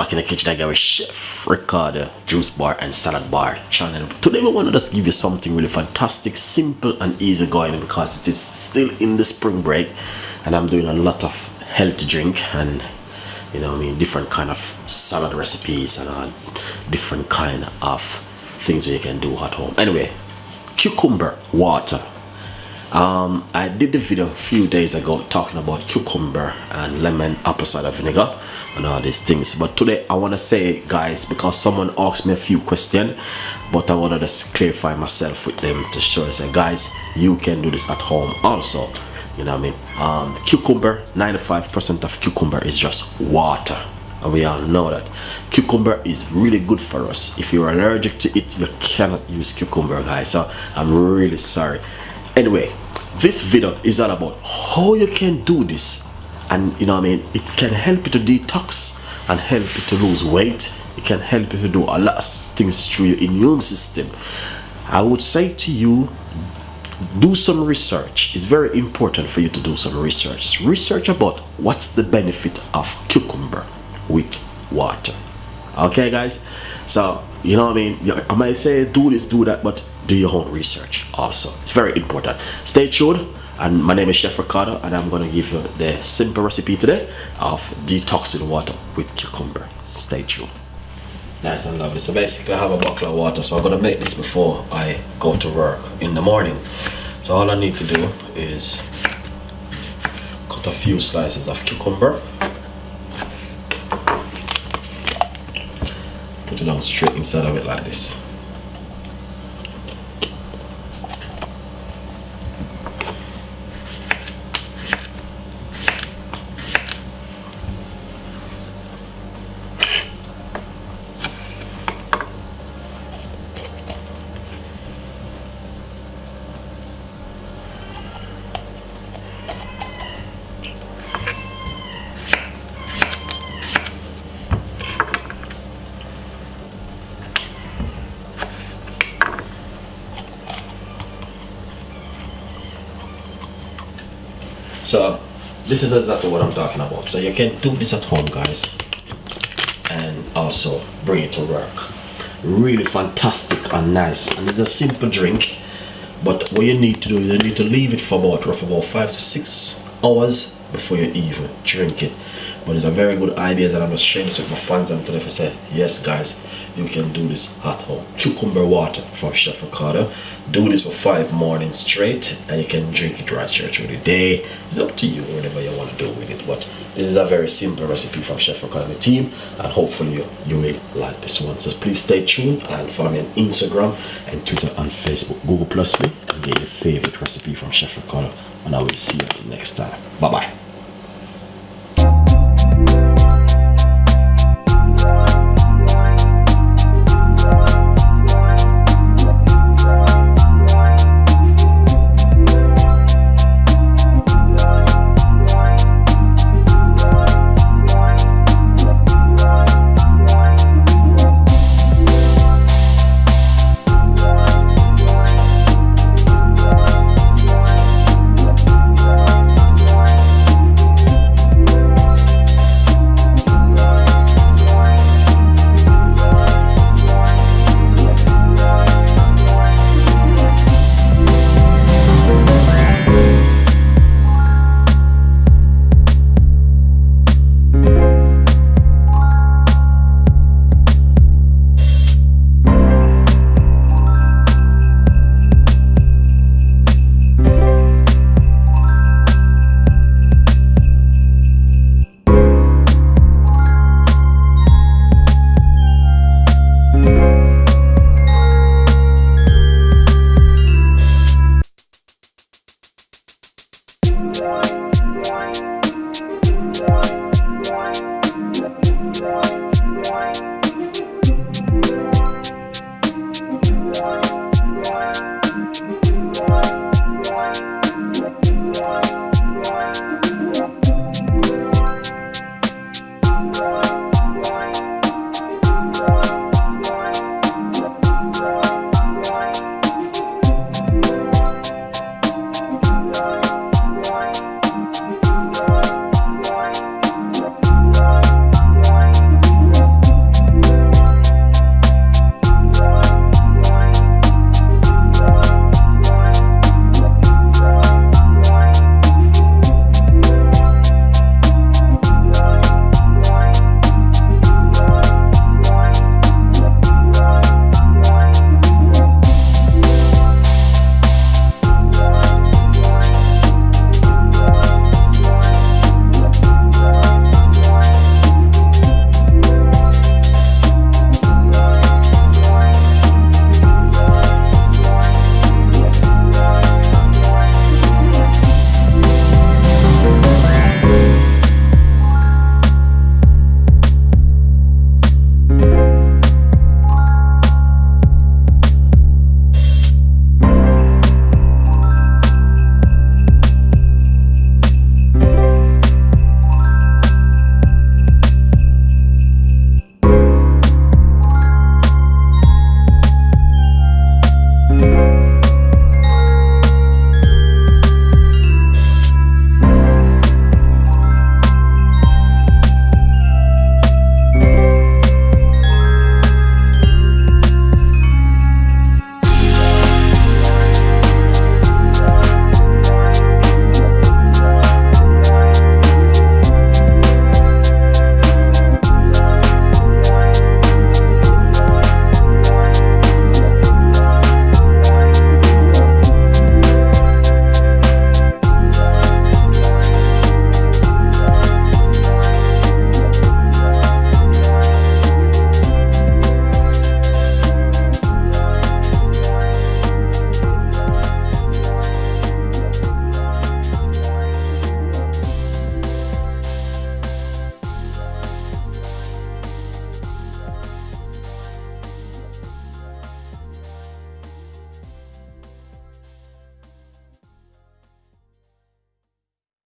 back in the kitchen again with Chef Ricardo juice bar and salad bar channel. Today we want to just give you something really fantastic, simple and easy going, because it is still in the spring break and I'm doing a lot of healthy drink and different kind of salad recipes and different kind of things that you can do at home. Anyway, cucumber water. I did the video a few days ago talking about cucumber and lemon apple cider vinegar and all these things, but today I want to say, guys, because someone asked me a few questions, but I want to just clarify myself with them to show you, say, guys, you can do this at home also. Cucumber, 95% of cucumber is just water, and we all know that cucumber is really good for us. If you're allergic to it, you cannot use cucumber, guys, so I'm really sorry. Anyway, this video is all about how you can do this, and it can help you to detox and help you to lose weight. It can help you to do a lot of things through your immune system. I would say to you, do some research. It's very important for you to do some research about what's the benefit of cucumber with water. Okay, guys, so I might say do this, do that, but do your own research also. It's very important. Stay tuned, and my name is Chef Ricardo, and I'm going to give you the simple recipe today of detoxing water with cucumber. Stay tuned. Nice and lovely. So basically I have a bottle of water, so I'm going to make this before I go to work in the morning. So all I need to do is cut a few slices of cucumber, put it down straight inside of it like this. So this is exactly what I'm talking about. So you can do this at home, guys, and also bring it to work. Really fantastic and nice, and it's a simple drink, but what you need to do is you need to leave it for about 5 to 6 hours before you even drink it. But it's a very good idea, and I'm just sharing this with my fans, and today I say, yes, guys, you can do this at home. Cucumber water from Chef Ricardo. Do this for 5 mornings straight, and you can drink it right through the day. It's up to you, whatever you want to do with it. But this is a very simple recipe from Chef Ricardo and the team, and hopefully you will like this one. So please stay tuned and follow me on Instagram and Twitter and Facebook. Google Plus me and get your favorite recipe from Chef Ricardo, and I will see you next time. Bye bye.